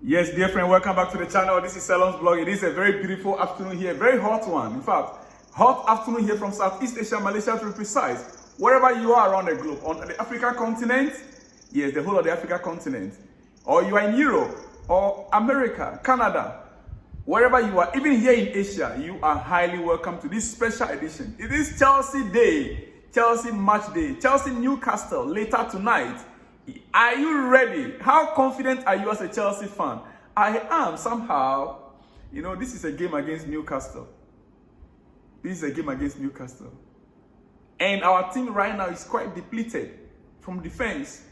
Yes, dear friend, welcome back to the channel. This is Salon's blog. It is a very beautiful afternoon here, very hot one. In fact, hot afternoon here from Southeast Asia, Malaysia to be precise. Wherever you are around the globe, on the African continent, yes, the whole of the African continent, or you are in Europe, or America, Canada, wherever you are, even here in Asia, you are highly welcome to this special edition. It is Chelsea Day, Chelsea Match Day, Chelsea Newcastle later tonight. Are you ready? How confident are you as a Chelsea fan? I am somehow. You know, this is a game against Newcastle. This is a game against Newcastle. And our team right now is quite depleted from defense.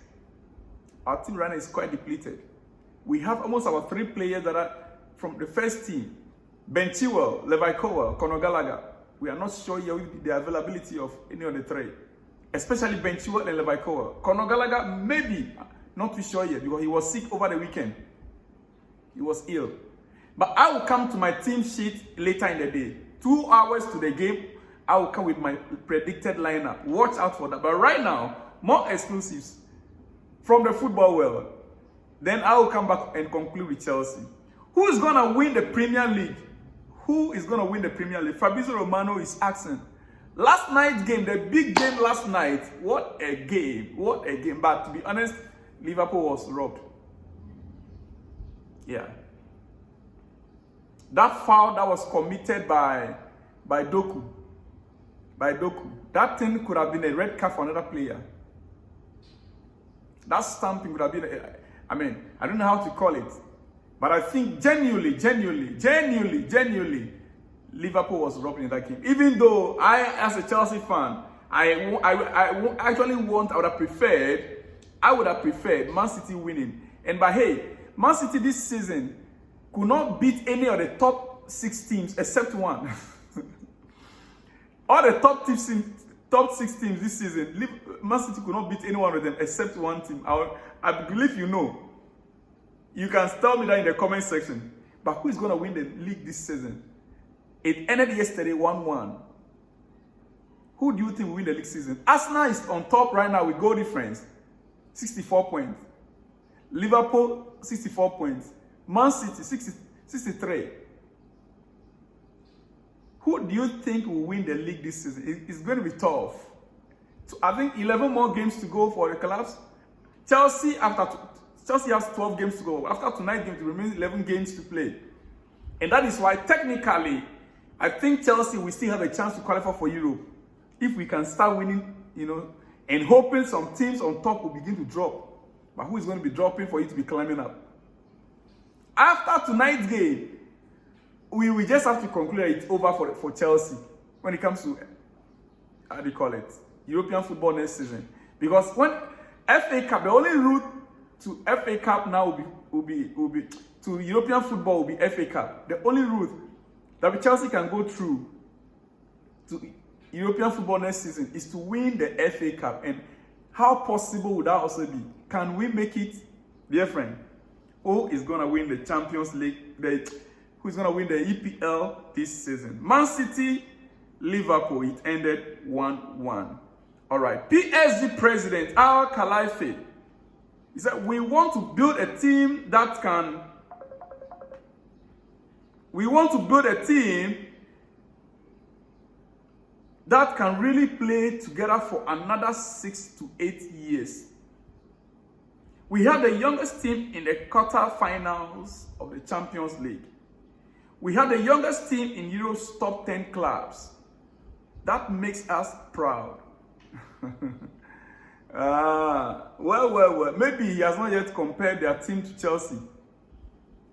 Our team right now is quite depleted. We have almost about 3 players that are from the first team. Benchilwell, Levi-Cowell, Conor Gallargher. We are not sure yet the availability of any of the 3. Especially Benchilwell and Levi-Cowell. Conor Gallargher, maybe, not too sure yet because he was sick over the weekend. He was ill. But I will come to my team sheet later in the day. 2 hours to the game, I will come with my predicted lineup. Watch out for that. But right now, more exclusives from the football world. Then I will come back and conclude with Chelsea. Who is going to win the Premier League? Who is going to win the Premier League? Fabrizio Romano is asking. Last night's game, the big game last night, what a game, what a game. But to be honest, Liverpool was robbed. Yeah. That foul that was committed by Doku, that thing could have been a red card for another player. That stamping would have been, I don't know how to call it. But I think genuinely, Liverpool was robbed in that game. Even though I, as a Chelsea fan, I would have preferred Man City winning. And but hey, Man City this season could not beat any of the top 6 teams except one. All the top 6 teams this season, Man City could not beat any one of them except one team. I believe you know. You can tell me that in the comment section. But who is going to win the league this season? It ended yesterday 1-1. Who do you think will win the league season? Arsenal is on top right now with goal difference, 64 points. Liverpool, 64 points. Man City, 63. Who do you think will win the league this season? It's going to be tough. So I think 11 more games to go for the collapse. Chelsea has 12 games to go. After tonight's game, it remains 11 games to play. And that is why technically, I think Chelsea will still have a chance to qualify for Europe. If we can start winning, and hoping some teams on top will begin to drop. But who is going to be dropping for you to be climbing up? After tonight's game, we will just have to conclude that it's over for Chelsea when it comes to, how do you call it, European football next season. Because when FA Cup, the only route to FA Cup now will be to European football will be FA Cup. The only route that Chelsea can go through to European football next season is to win the FA Cup. And how possible would that also be? Can we make it, dear friend? Who is going to win the Champions League? Who is going to win the EPL this season? Man City, Liverpool. It ended 1-1. All right. PSG president Al Khalifa. He said, we want to build a team that can really play together for another 6 to 8 years. We have the youngest team in the quarter-finals of the Champions League. We have the youngest team in Europe's top 10 clubs. That makes us proud. Well. Maybe he has not yet compared their team to Chelsea.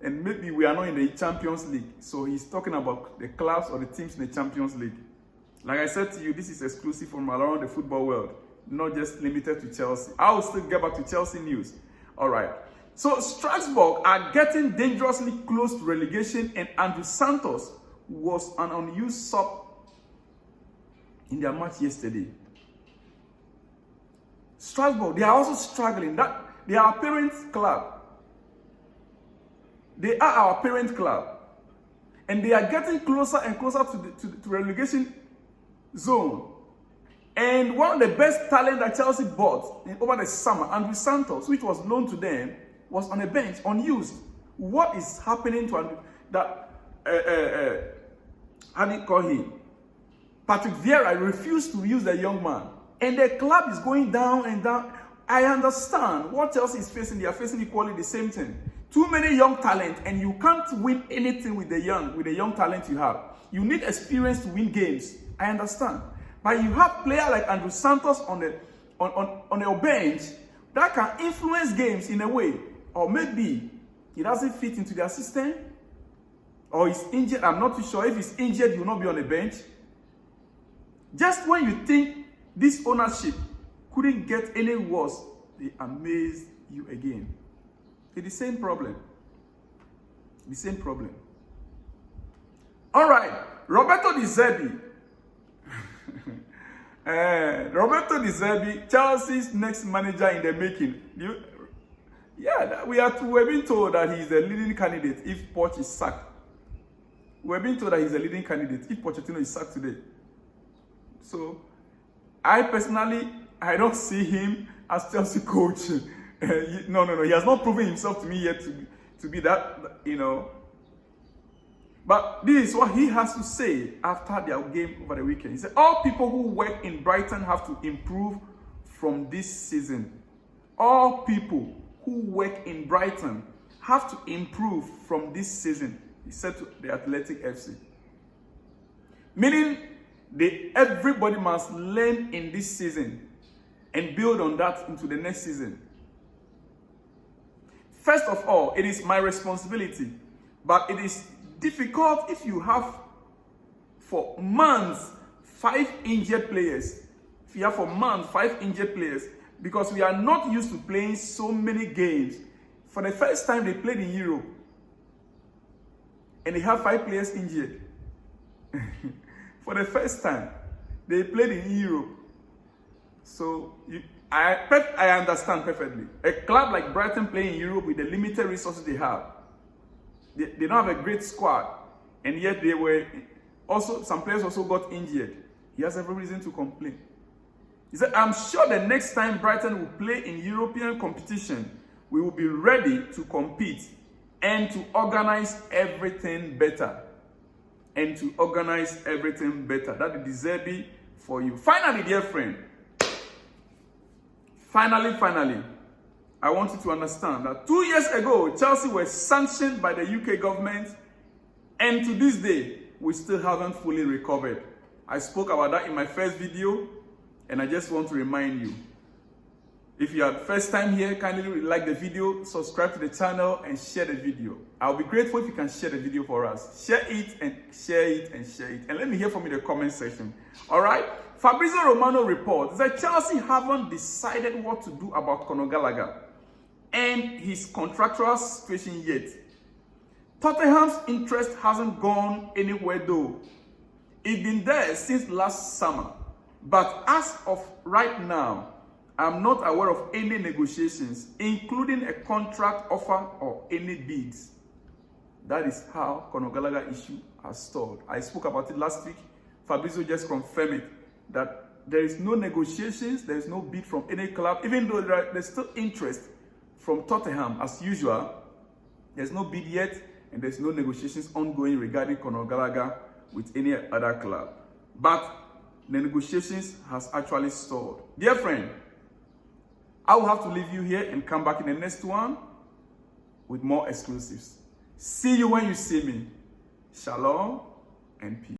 And maybe we are not in the Champions League. So he's talking about the clubs or the teams in the Champions League. Like I said to you, this is exclusive from around the football world. Not just limited to Chelsea. I will still get back to Chelsea news. All right. So Strasbourg are getting dangerously close to relegation. And Andrew Santos was an unused sub in their match yesterday. Strasbourg, they are also struggling. They are our parent club. They are our parent club. And they are getting closer and closer to relegation zone. And one of the best talent that Chelsea bought over the summer, Andrew Santos, which was known to them, was on a bench, unused. what is happening to that, how do you call him? Patrick Vieira refused to use the young man. And the club is going down and down. I understand what else is facing. They are facing equally the same thing. Too many young talent, and you can't win anything with the young talent you have. You need experience to win games. I understand. But you have players like Andrew Santos on your bench that can influence games in a way. Or maybe he doesn't fit into their system. Or he's injured. I'm not too sure. If he's injured, he will not be on the bench. Just when you think this ownership couldn't get any worse, they amaze you again. It's the same problem. The same problem. All right, Roberto De Zerbi. Roberto De Zerbi, Chelsea's next manager in the making. We're being told that he's the leading candidate if Poch is sacked. We're being told that he's a leading candidate if Pochettino is sacked today. So, I personally, I don't see him as Chelsea coach. No. He has not proven himself to me yet to be that, But this is what he has to say after their game over the weekend. He said, all people who work in Brighton have to improve from this season. All people who work in Brighton have to improve from this season, he said to the Athletic FC. Meaning, everybody must learn in this season and build on that into the next season. First of all, it is my responsibility, but it is difficult if you have for months 5 injured players. If you have for months 5 injured players, because we are not used to playing so many games. For the first time they played in Europe, and they have 5 players injured. For the first time, they played in Europe. So, I understand perfectly. A club like Brighton playing in Europe with the limited resources they have. They don't have a great squad. And yet some players also got injured. He has every reason to complain. He said, I'm sure the next time Brighton will play in European competition, we will be ready to compete and to organize everything better. That is De Zerbi for you. Finally, dear friend. Finally, I want you to understand that 2 years ago, Chelsea was sanctioned by the UK government, and to this day, we still haven't fully recovered. I spoke about that in my first video, and I just want to remind you. If you are first time here, kindly like the video, subscribe to the channel, and share the video. I'll be grateful if you can share the video for us. Share it and share it and share it. And let me hear from you in the comment section. All right? Fabrizio Romano reports that Chelsea haven't decided what to do about Conor Gallargher and his contractual situation yet. Tottenham's interest hasn't gone anywhere though. It's been there since last summer. But as of right now, I'm not aware of any negotiations, including a contract offer or any bids. That is how Conor Gallargher issue has stalled. I spoke about it last week. Fabrizio just confirmed it, that there is no negotiations, there is no bid from any club, even though there's still interest from Tottenham as usual. There's no bid yet, and there's no negotiations ongoing regarding Conor Gallargher with any other club. But the negotiations has actually stalled. Dear friend, I will have to leave you here and come back in the next one with more exclusives. See you when you see me. Shalom and peace.